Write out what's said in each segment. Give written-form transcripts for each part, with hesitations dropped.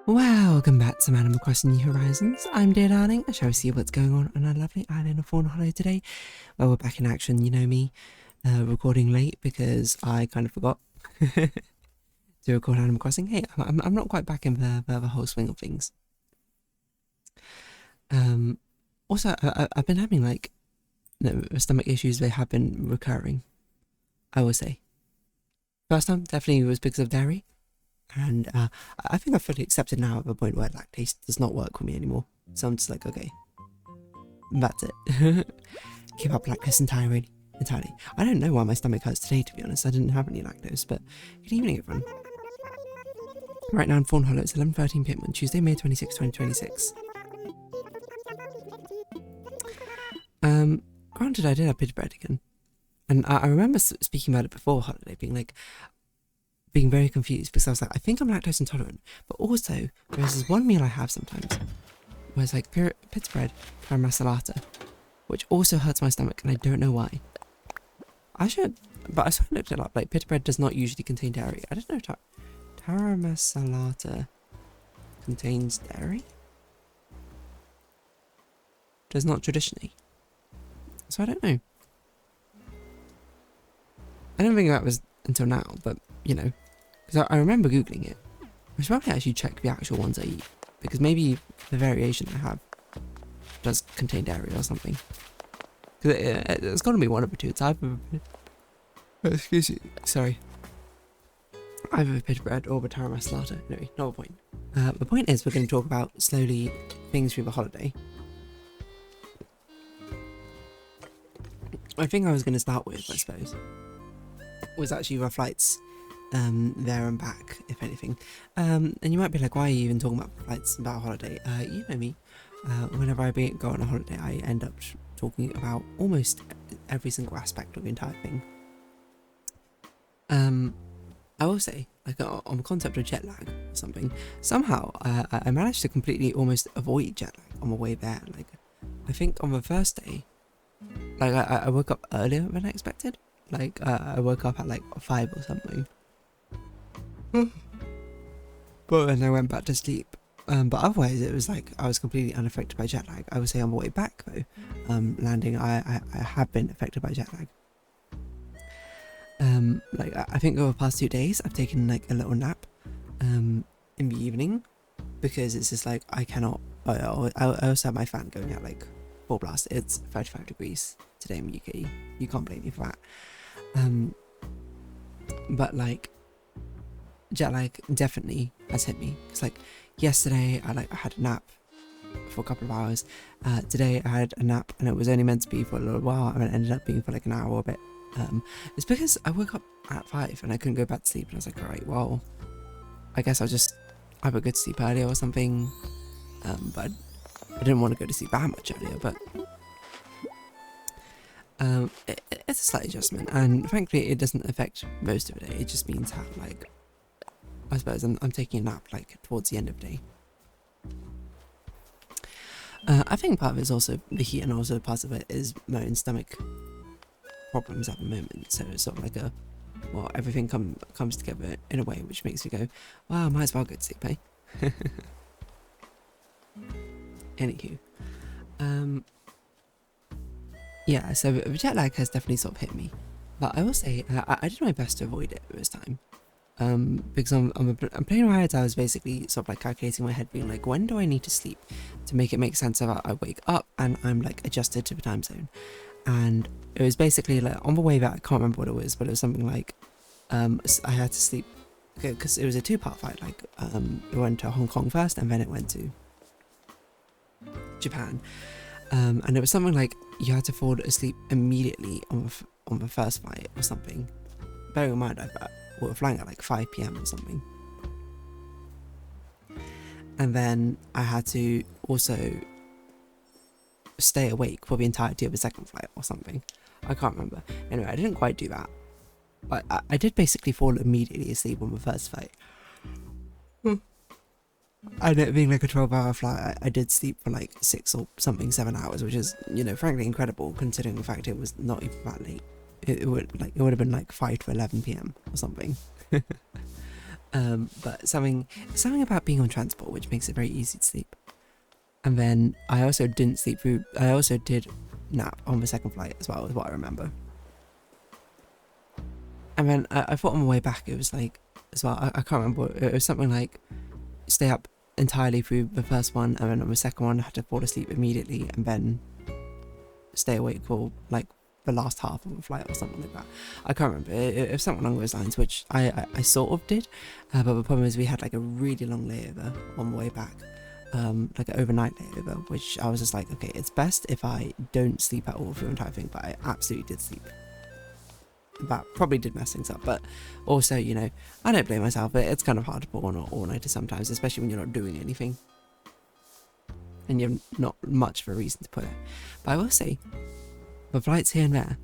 Welcome back to Animal Crossing New Horizons. I'm Dear Darling. I shall see what's going on our lovely island of Fawnhallow today. Well, we're back in action, you know me, recording late because I kind of forgot to record Animal Crossing. Hey, I'm not quite back in the whole swing of things. Also, I've been having stomach issues. They have been recurring, I will say. First time definitely was because of dairy. And I think I've fully accepted now at the point where lactase does not work for me anymore. So I'm just like, okay, that's it. Give up lactose entirely. I don't know why my stomach hurts today, to be honest. I didn't have any lactose, but good evening, everyone. Right now in Fawnhallow, it's 11:13 PM on Tuesday, May 26, 2026. Granted, I did have pita bread again. And I remember speaking about it before holiday, being very confused because I was like, I think I'm lactose intolerant, but also there's this one meal I have sometimes where it's like pita bread, paramasalata, which also hurts my stomach, and I don't know why. I sort of looked it up. Like, pita bread does not usually contain dairy. I don't know if paramasalata contains dairy. Does not traditionally. So I don't know. I don't think that was until now, but you know. Because I remember Googling it. I should probably actually check the actual ones I eat. Because maybe the variation I have does contain dairy or something. Because it's got to be one of the two. It's either... Excuse me. Sorry. Either the pita bread or the paramasalata. Anyway, not the point. The point is we're going to talk about slowly things through the holiday. I think I was going to start with, I suppose, was actually the flights. There and back, if anything. And you might be like, why are you even talking about flights about a holiday? You know me. Whenever I go on a holiday, I end up talking about almost every single aspect of the entire thing. I will say, like on the concept of jet lag or something, somehow I managed to completely almost avoid jet lag on my way there. Like, I think on the first day, like I woke up earlier than I expected. Like I woke up at like 5 or something. But then I went back to sleep. But otherwise it was like I was completely unaffected by jet lag. I would say on the way back though, landing, I have been affected by jet lag. Like I think over the past 2 days I've taken like a little nap in the evening because it's just like I cannot. I also have my fan going at like full blast. It's 35 degrees today in the UK. You can't blame me for that. But like jet lag definitely has hit me. It's like yesterday I had a nap for a couple of hours. Today I had a nap and it was only meant to be for a little while, and it ended up being for like an hour or a bit. It's because I woke up at 5 and I couldn't go back to sleep, and I was like, alright, well, I guess I'll just have a good sleep earlier or something. But I didn't want to go to sleep that much earlier, but it's a slight adjustment, and thankfully it doesn't affect most of the day. It just means how, like, I suppose I'm taking a nap like towards the end of the day. I think part of it is also the heat, and also part of it is my own stomach problems at the moment. So it's sort of like well, everything comes together in a way which makes me go, well, I might as well go to sleep, eh? Anywho, yeah, so the jet lag has definitely sort of hit me, but I will say I did my best to avoid it this time. Because I'm playing my head. I was basically sort of like calculating my head, being like, when do I need to sleep to make it make sense of I wake up and I'm like adjusted to the time zone. And it was basically like on the way back, I can't remember what it was, but it was something like I had to sleep because it was a 2-part flight. Like it went to Hong Kong first and then it went to Japan, and it was something like you had to fall asleep immediately on the first flight or something. Bearing in mind we were flying at like 5 PM or something, and then I had to also stay awake for the entirety of the second flight or something. I can't remember. Anyway, I didn't quite do that, but I did basically fall immediately asleep on the first flight. And it being like a 12-hour flight, I did sleep for like 6 or something, 7 hours, which is, you know, frankly incredible considering the fact it was not even that late. It would have been like 5 to 11 PM or something. But something about being on transport which makes it very easy to sleep. And then I also didn't sleep through. I also did nap on the second flight as well, is what I remember. And then I thought on my way back it was like, as well, I can't remember, it was something like stay up entirely through the first one, and then on the second one I had to fall asleep immediately and then stay awake for like the last half of the flight or something like that. I can't remember, it was something along those lines, which I sort of did, but the problem is we had like a really long layover on the way back, like an overnight layover, which I was just like, okay, it's best if I don't sleep at all through the entire thing, but I absolutely did sleep. That probably did mess things up, but also, you know, I don't blame myself, but it's kind of hard to pull on all-nighter sometimes, especially when you're not doing anything and you have not much of a reason to put it. But I will say, the flights here and there,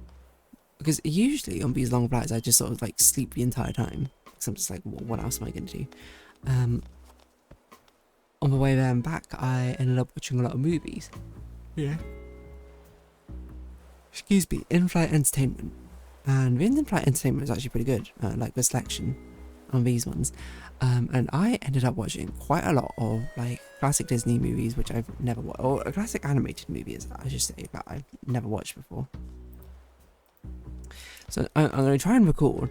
because usually on these long flights I just sort of like sleep the entire time, because I'm just like, well, what else am I going to do? On the way there and back I ended up watching a lot of movies. Yeah. Excuse me, in-flight entertainment. And the in-flight entertainment was actually pretty good, like the selection on these ones. And I ended up watching quite a lot of like classic Disney movies, which I've never watched, or classic animated movies, I should say, that I've never watched before. So I'm going to try and record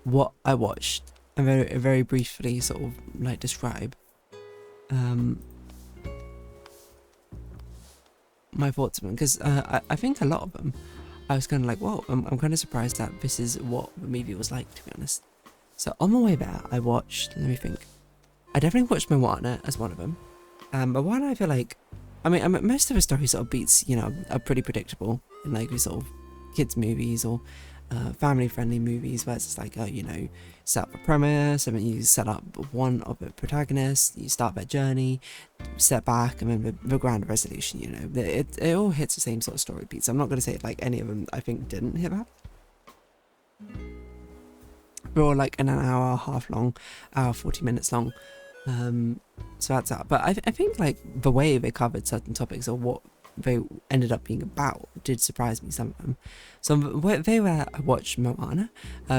what I watched and very briefly sort of like describe my thoughts of them, because I think a lot of them I was kind of like, whoa, I'm kind of surprised that this is what the movie was like, to be honest. So on my way there, I watched, let me think, I definitely watched Moana as one of them. Moana, I feel like, I mean, most of the story sort of beats, you know, are pretty predictable in like these sort of kids movies or family-friendly movies where it's just like, you know, set up a premise, and then you set up one of the protagonists, you start their journey, set back, and then the grand resolution, you know. It all hits the same sort of story beats. I'm not going to say like any of them I think didn't hit that. They're all like an hour and a half long, hour 40 minutes long. So that's that. But I think like the way they covered certain topics or what they ended up being about did surprise me, some of them. So they were, I watched Moana,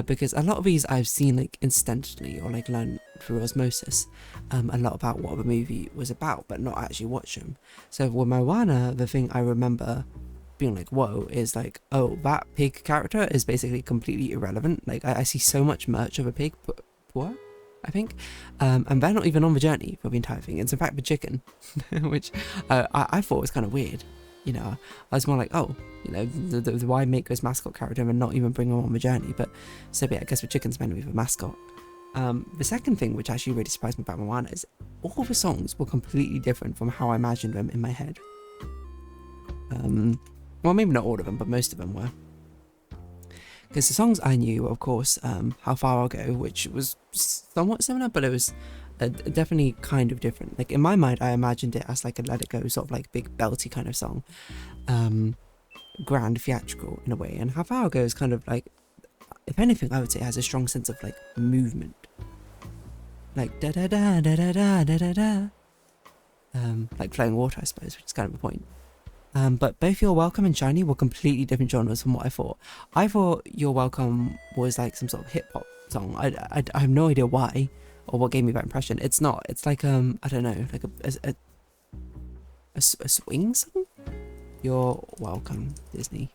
because a lot of these I've seen like incidentally or like learned through osmosis, a lot about what the movie was about, but not actually watch them. So with Moana, the thing I remember being like, whoa, is like, oh, that pig character is basically completely irrelevant. Like I see so much merch of a pig, what? I think, and they're not even on the journey for the entire thing. It's in fact the chicken, which I thought was kind of weird. You know, I was more like, oh, you know, why make this mascot character and not even bring him on the journey? But so be it, I guess the chicken's meant to be the mascot. The second thing which actually really surprised me about Moana is all the songs were completely different from how I imagined them in my head. Well, maybe not all of them, but most of them were. Because the songs I knew were, of course, How Far I'll Go, which was somewhat similar, but it was definitely kind of different. Like, in my mind, I imagined it as like a Let It Go, sort of like big belty kind of song. Grand, theatrical in a way. And How Far I'll Go is kind of like, if anything, I would say it has a strong sense of like movement. Like, da da da da da da da da da. Like flowing water, I suppose, which is kind of the point. But both You're Welcome and Shiny were completely different genres from what I thought. I thought You're Welcome was like some sort of hip hop song. I have no idea why or what gave me that impression. It's not. It's like I don't know, like a swing song. You're Welcome, Disney.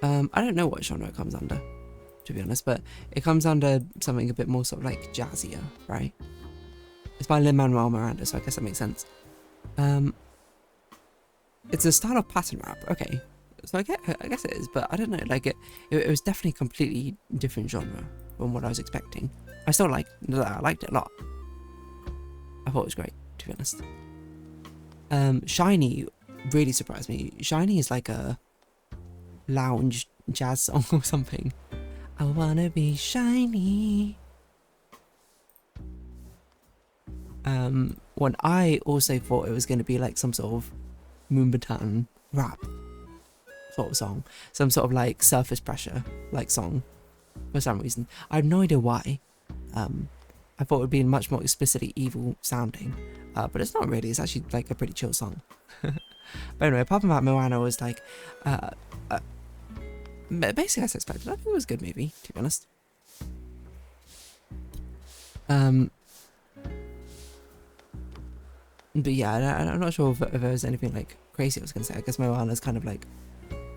I don't know what genre it comes under, to be honest, but it comes under something a bit more sort of like jazzier, right? It's by Lin-Manuel Miranda, so I guess that makes sense. It's a style of pattern rap, okay. So I guess it is, but I don't know, like it was definitely a completely different genre from what I was expecting. I liked it a lot. I thought it was great, to be honest. Shiny really surprised me. Shiny is like a lounge jazz song or something. I wanna be shiny. When I also thought it was going to be like some sort of Moombahton rap sort of song, some sort of like surface pressure like song for some reason. I have no idea why. I thought it would be much more explicitly evil sounding, but it's not really. It's actually like a pretty chill song. But anyway, apart from that, Moana was like basically as expected. I think it was a good movie, to be honest. Um, but yeah, I'm not sure if there was anything like crazy I was gonna say. I guess Moana's kind of like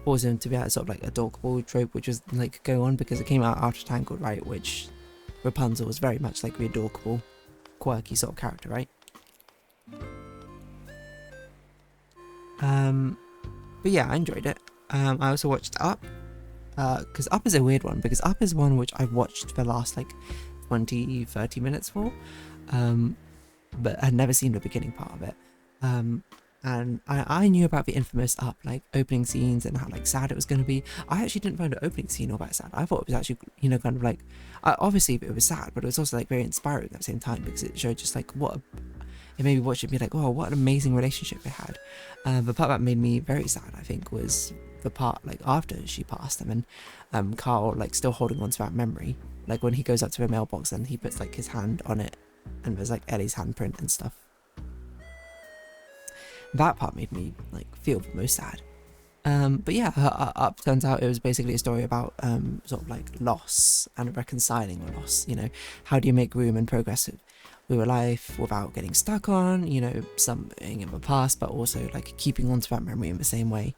caused him to be that sort of like adorable trope, which was like going on because it came out after Tangled, right? Which Rapunzel was very much like the adorable, quirky sort of character, right? But yeah, I enjoyed it. I also watched Up, because Up is a weird one, because Up is one which I've watched for the last like 20-30 minutes for, but I'd never seen the beginning part of it. And I knew about the infamous Up like opening scenes and how like sad it was going to be. I actually didn't find the opening scene all that sad. I thought it was actually, you know, kind of like, obviously it was sad, but it was also like very inspiring at the same time, because it showed just like it made me watch it and be like, oh, what an amazing relationship they had. The part that made me very sad, I think, was the part like after she passed them, and Carl like still holding on to that memory, like when he goes up to the mailbox and he puts like his hand on it and there's like Ellie's handprint and stuff. That part made me like feel the most sad. But yeah, Up turns out it was basically a story about sort of like loss and reconciling a loss. You know, how do you make room and progress with your life without getting stuck on, you know, something in the past, but also like keeping on to that memory in the same way,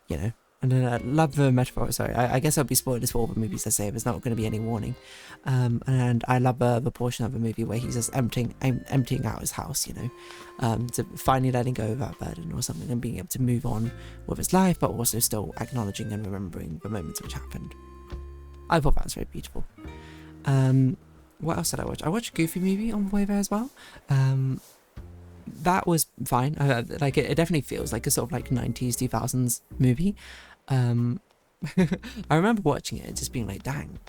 you know. And then I love the metaphor. Sorry, I guess I'll be spoilers for all the movies I say. There's not going to be any warning. And I love the portion of the movie where he's just emptying out his house, you know, to finally letting go of that burden or something and being able to move on with his life, but also still acknowledging and remembering the moments which happened. I thought that was very beautiful. What else did I watch? I watched a Goofy movie on the way there as well. That was fine. Like it definitely feels like a sort of like 90s 2000s movie. I remember watching it and just being like, dang,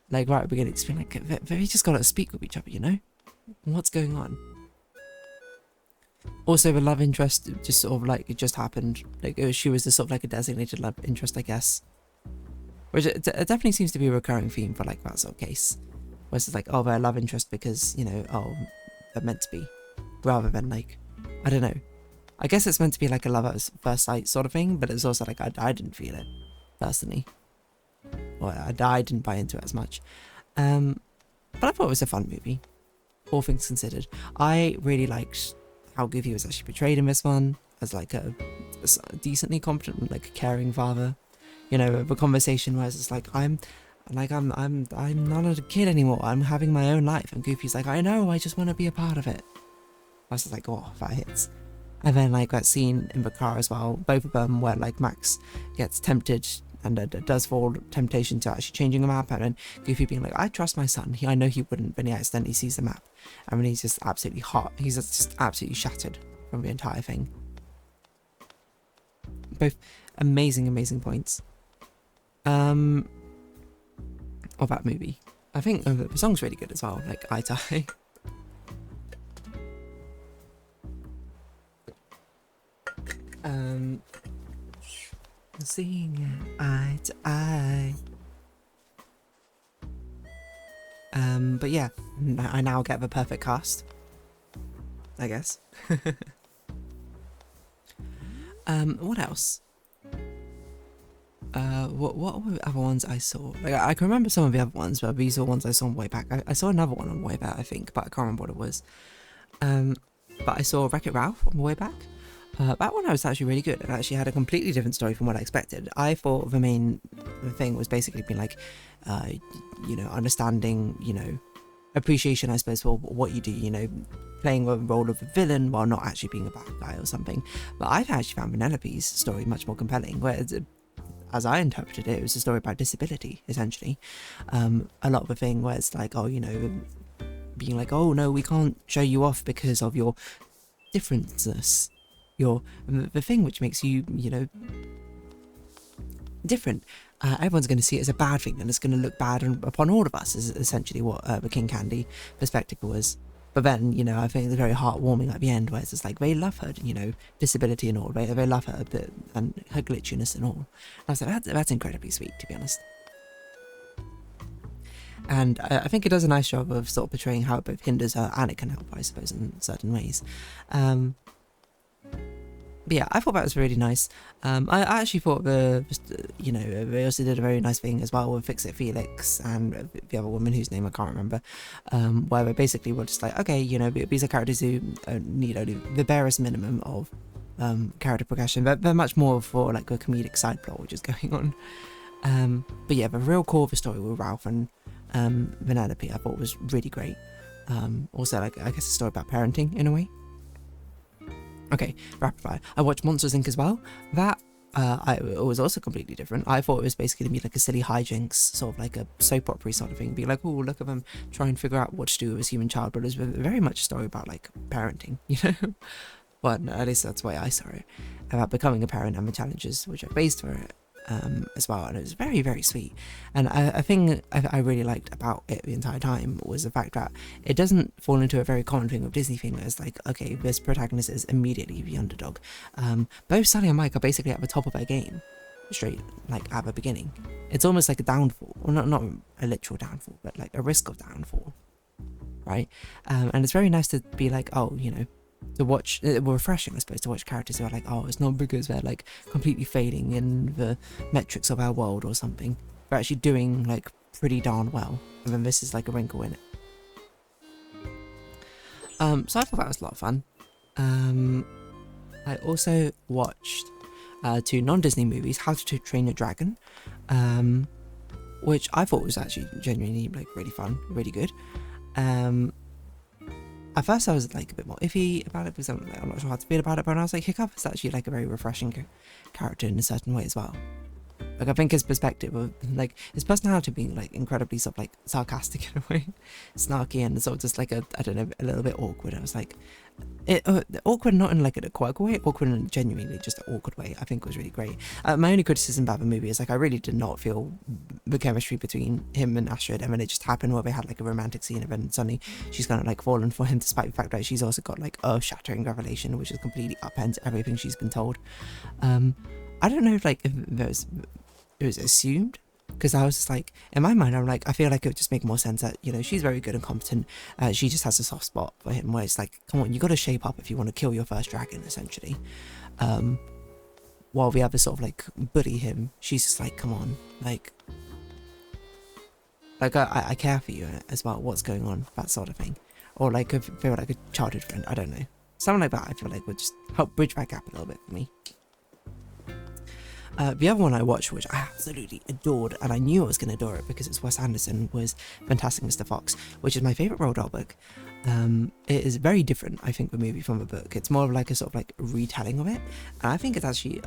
like right at the beginning, just being like, they just gotta speak with each other, you know? What's going on? Also, the love interest just sort of like, it just happened. Like she was the sort of like a designated love interest, I guess. Which it definitely seems to be a recurring theme for like that sort of case. Where it's like, oh, they're a love interest because, you know, oh, they're meant to be. Rather than like, I don't know. I guess it's meant to be like a love at first sight sort of thing, but it's also like I didn't feel it personally, or I didn't buy into it as much. But I thought it was a fun movie, all things considered. I really liked how Goofy was actually portrayed in this one as like a decently competent, like caring father. You know, the conversation where it's like I'm not a kid anymore. I'm having my own life, and Goofy's like, I know, I just want to be a part of it. I was just like, oh, that hits. And then like that scene in the car as well, both of them where like Max gets tempted and does fall temptation to actually changing the map, and then Goofy being like, I trust my son, I know he wouldn't, but he accidentally sees the map, and then he's just absolutely hot, he's just absolutely shattered from the entire thing. Both amazing points of that movie. I think the song's really good as well, like Eye to Eye. Seeing eye to eye. But yeah, I now get the perfect cast, I guess. What else? What were the other ones I saw? Like I can remember some of the other ones, but these are ones I saw on the way back. I saw another one on the way back, I think, but I can't remember what it was. But I saw Wreck-It Ralph on the way back. That one was actually really good. It actually had a completely different story from what I expected. I thought the thing was basically being like, you know, understanding, you know, appreciation, I suppose, for what you do, you know, playing the role of a villain while not actually being a bad guy or something. But I've actually found Penelope's story much more compelling, whereas, as I interpreted it, it was a story about disability, essentially. A lot of the thing where it's like, oh, you know, being like, oh no, we can't show you off because of your differentness. The thing which makes you, you know, different. Everyone's going to see it as a bad thing, and it's going to look bad upon all of us, is essentially what the King Candy perspective was. But then, you know, I think it's very heartwarming at the end, where it's just like, they love her, you know, disability and all, they love her, but, and her glitchiness and all. And I was like, that's incredibly sweet, to be honest. And I think it does a nice job of sort of portraying how it both hinders her and it can help, I suppose, in certain ways. But yeah, I thought that was really nice. I actually thought they also did a very nice thing as well with Fix It Felix and the other woman whose name I can't remember, where they basically were just like, okay, these are characters who need only the barest minimum of character progression. They're much more for like a comedic side plot which is going on. But yeah, the real core of the story with Ralph and Vanellope I thought was really great. Also, like, I guess a story about parenting in a way. Okay, rapid fire. I watched Monsters Inc. as well. That it was also completely different. I thought it was basically going to be like a silly hijinks, sort of like a soap opera sort of thing. Be like, oh, look at them try and figure out what to do with his human child. But it was very much a story about like parenting, Well, no, at least that's the way I saw it. About becoming a parent and the challenges which I faced for it. As well, and it was very, very sweet. And I think I really liked about it the entire time was the fact that it doesn't fall into a very common thing with Disney thing where it's like, okay, this protagonist is immediately the underdog. Both Sally and Mike are basically at the top of their game, straight like at the beginning. It's almost like a downfall, well, not a literal downfall, but like a risk of downfall, right? And it's very nice to be like, oh, to watch, refreshing I suppose, to watch characters who are like, oh, it's not because they're like completely failing in the metrics of our world or something. They're actually doing like pretty darn well, and then this is like a wrinkle in it. So I thought that was a lot of fun. I also watched 2 non-Disney movies, How to Train Your Dragon, which I thought was actually genuinely like really fun, really good. At first I was like a bit more iffy about it because I'm not sure how to feel about it, but I was like, Hiccup is actually like a very refreshing character in a certain way as well. Like I think his perspective of like his personality being like incredibly sort of like sarcastic in a way, snarky and sort of just like I don't know, a little bit awkward. I was like, awkward not in like a quirky way, awkward in a genuinely just an awkward way. I think was really great. My only criticism about the movie is like I really did not feel the chemistry between him and Astrid, and then it just happened where they had like a romantic scene and then suddenly she's kind of like fallen for him, despite the fact that she's also got like a shattering revelation which is completely upends everything she's been told. I don't know if like if it was assumed, because I was just like, in my mind I'm like, I feel like it would just make more sense that she's very good and competent, she just has a soft spot for him where it's like, come on, you got to shape up if you want to kill your first dragon essentially. While the other sort of like bully him, she's just like, come on, like I care for you as well, what's going on, that sort of thing. Or like I feel like a childhood friend, I don't know, something like that. I feel like would just help bridge that gap a little bit for me. The other one I watched, which I absolutely adored, and I knew I was going to adore it because it's Wes Anderson, was Fantastic Mr. Fox, which is my favourite Roald Dahl book. It is very different, I think, the movie from the book. It's more of like a sort of like retelling of it, and I think it's actually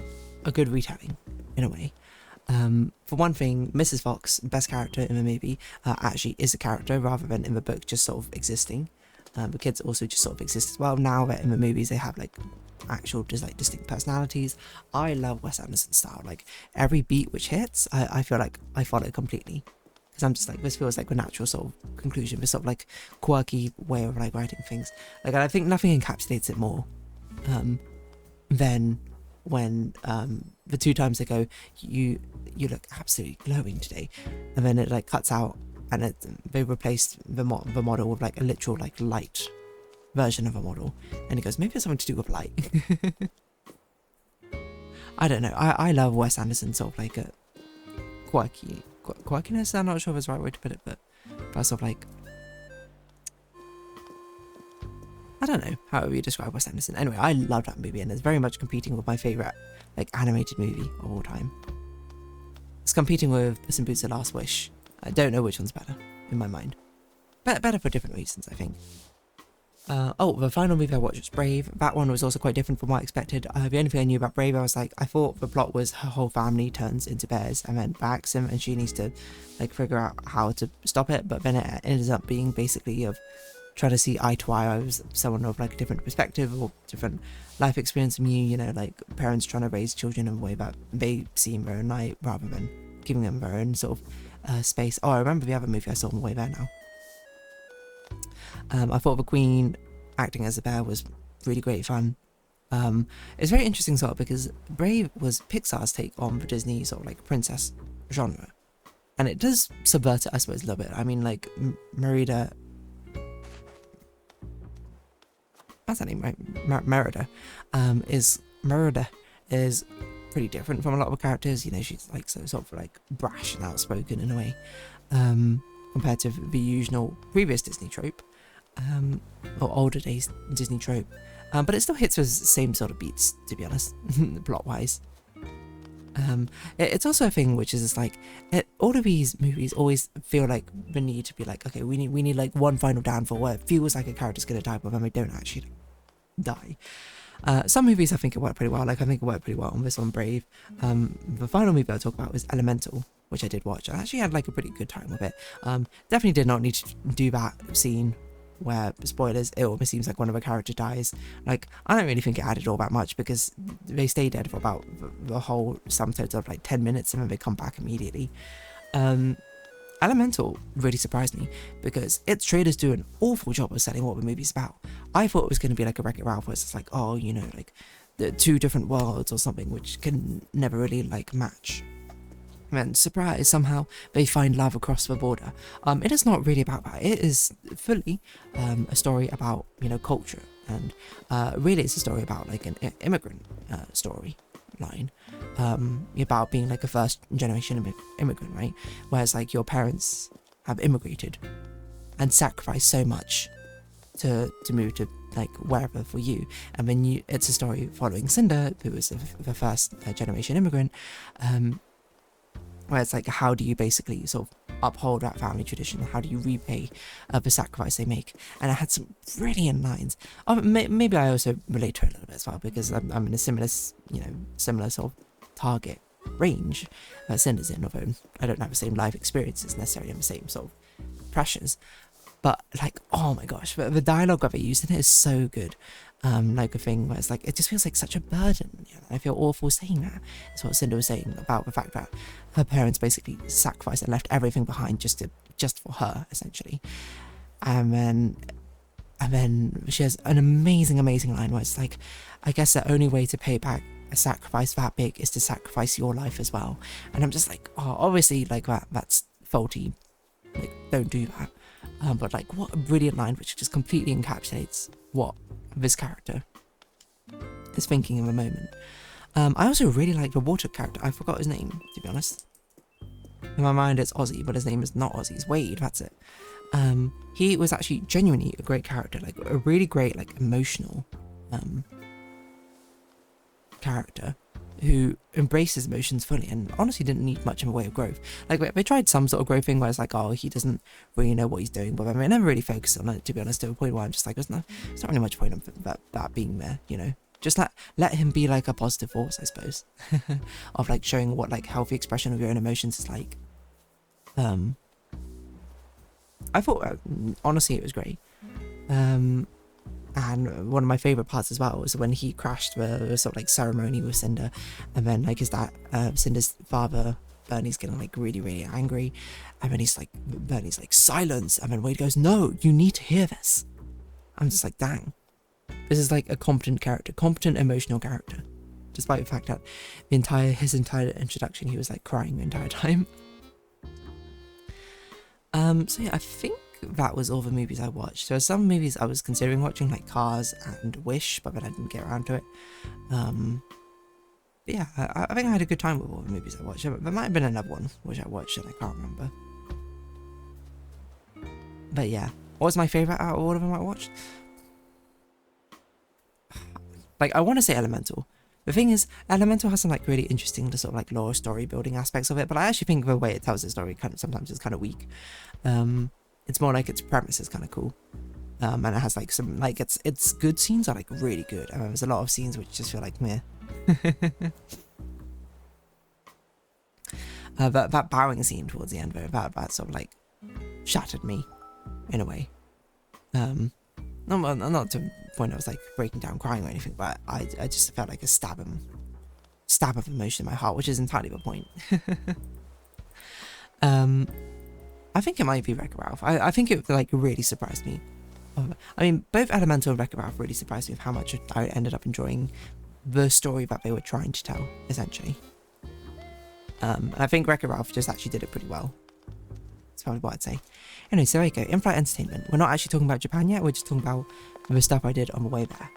a good retelling, in a way. For one thing, Mrs. Fox, best character in the movie, actually is a character rather than in the book just sort of existing. The kids also just sort of exist as well. Now that in the movies they have like actual just like distinct personalities. I love Wes Anderson's style. Like every beat which hits, I feel like I follow completely, because I'm just like, this feels like a natural sort of conclusion, this sort of like quirky way of like writing things. Like I think nothing encapsulates it more than when the 2 times they go, you look absolutely glowing today, and then it like cuts out and they replaced the model with like a literal like light version of a model, and he goes, maybe it's something to do with light. I don't know, I love Wes Anderson sort of like a quirkiness, I'm not sure if it's the right way to put it, but sort of like, I don't know how you describe Wes Anderson. Anyway, I love that movie, and it's very much competing with my favourite like animated movie of all time. It's competing with Puss in Boots: The Last Wish. I don't know which one's better in my mind. Better for different reasons, I think. The final movie I watched was Brave. That one was also quite different from what I expected. The only thing I knew about Brave, I was like, I thought the plot was her whole family turns into bears and then backs him, and she needs to like figure out how to stop it. But then it ends up being basically of trying to see eye to eye. I was someone of like a different perspective or different life experience from you, like parents trying to raise children in a way that they see in their own light rather than giving them their own sort of space. Oh, I remember the other movie I saw on the way there now. I thought the Queen acting as a bear was really great fun. It's very interesting sort of because Brave was Pixar's take on the Disney sort of like princess genre, and it does subvert it, I suppose, a little bit. I mean, like Merida, that's her name, right? Merida, is Merida is pretty different from a lot of characters. You know, she's like sort of like brash and outspoken in a way, compared to the usual previous Disney trope, or older days Disney trope. But it still hits with the same sort of beats, to be honest, plot-wise. It's also a thing which is just like, all of these movies always feel like the need to be like, okay, we need like one final downfall where it feels like a character's gonna die, but then they don't actually die. Some movies I think it worked pretty well. Like I think it worked pretty well on this one, Brave. The final movie I'll talk about was Elemental, which I did watch. I actually had like a pretty good time with it. Definitely did not need to do that scene where, spoilers, it almost seems like one of the characters dies. Like, I don't really think it added all that much because they stay dead for about the whole sum total of like 10 minutes and then they come back immediately. Elemental really surprised me because its trailers do an awful job of selling what the movie's about. I thought it was going to be like a Wreck-It Ralph where it's like, oh, you know, like the two different worlds or something which can never really like match. And surprise, somehow they find love across the border. It is not really about that. It is fully a story about, you know, culture, and really it's a story about like an immigrant story line, about being like a first generation immigrant, right? Whereas like your parents have immigrated and sacrificed so much to move to like wherever for you, and then it's a story following Cinder, who was the first generation immigrant, where it's like, how do you basically sort of uphold that family tradition? How do you repay the sacrifice they make? And I had some brilliant lines. Maybe I also relate to it a little bit as well, because I'm in a similar sort of target range that Cinder's in, although I don't have the same life experiences necessarily and the same sort of pressures. But like, oh my gosh, the dialogue that they used in it is so good. Like a thing where it's like, it just feels like such a burden. You know? I feel awful saying that. It's what Cinder was saying about the fact that her parents basically sacrificed and left everything behind just for her, essentially. And then she has an amazing line where it's like, I guess the only way to pay back a sacrifice that big is to sacrifice your life as well. And I'm just like, oh, obviously, like that's faulty. Like, don't do that. But like, what a brilliant line, which just completely encapsulates what this character is thinking in the moment. I also really like the water character. I forgot his name, to be honest. In my mind it's Ozzy, but his name is not Ozzy, it's Wade, that's it. He was actually genuinely a great character, like a really great, like, emotional character who embraces emotions fully and honestly didn't need much of a way of growth. Like, they tried some sort of growth thing where it's like, oh, he doesn't really know what he's doing, but I mean, I never really focused on it, to be honest, to a point where I'm just like, there's not really much point of that being there, you know? Just let him be like a positive force, I suppose, of like showing what like healthy expression of your own emotions is like. I thought, honestly, it was great. And one of my favourite parts as well was when he crashed the sort of like ceremony with Cinder, and then like his dad, Cinder's father, Bernie's getting like really, really angry, and then Bernie's like, silence, and then Wade goes, no, you need to hear this. I'm just like, dang. This is like a competent character, competent emotional character, despite the fact that his entire introduction he was like crying the entire time. So yeah, I think that was all the movies I watched. There were some movies I was considering watching, like Cars and Wish, but then I didn't get around to it. But yeah, I think I had a good time with all the movies I watched. There might have been another one which I watched and I can't remember. But yeah, what was my favourite out of all of them I watched? Like, I want to say Elemental. The thing is, Elemental has some like really interesting sort of like lore story building aspects of it, but I actually think the way it tells the story sometimes is kind of weak. It's more like its premise is kind of cool, and it has like some like its good scenes are like really good, and there's a lot of scenes which just feel like meh. That bowing scene towards the end, though, that sort of like shattered me in a way. Not to the point I was like breaking down crying or anything, but I just felt like a stab of emotion in my heart, which is entirely the point. I think it might be Wreck-It Ralph. I think it like really surprised me. I mean, both Elemental and Wreck-It Ralph really surprised me with how much I ended up enjoying the story that they were trying to tell, essentially. And I think Wreck-It Ralph just actually did it pretty well. That's probably what I'd say. Anyway, so there you go. In-flight entertainment. We're not actually talking about Japan yet. We're just talking about the stuff I did on the way there.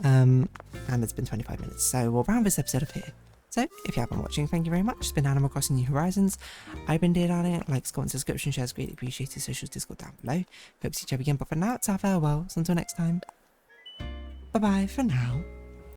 And it's been 25 minutes, so we'll round this episode up here. So, if you have been watching, thank you very much. It's been Animal Crossing New Horizons. I've been dazzling. Like, comment, subscription, shares, greatly appreciated. Socials, Discord down below. Hope to see you again, but for now, it's our farewells. Until next time, bye bye for now.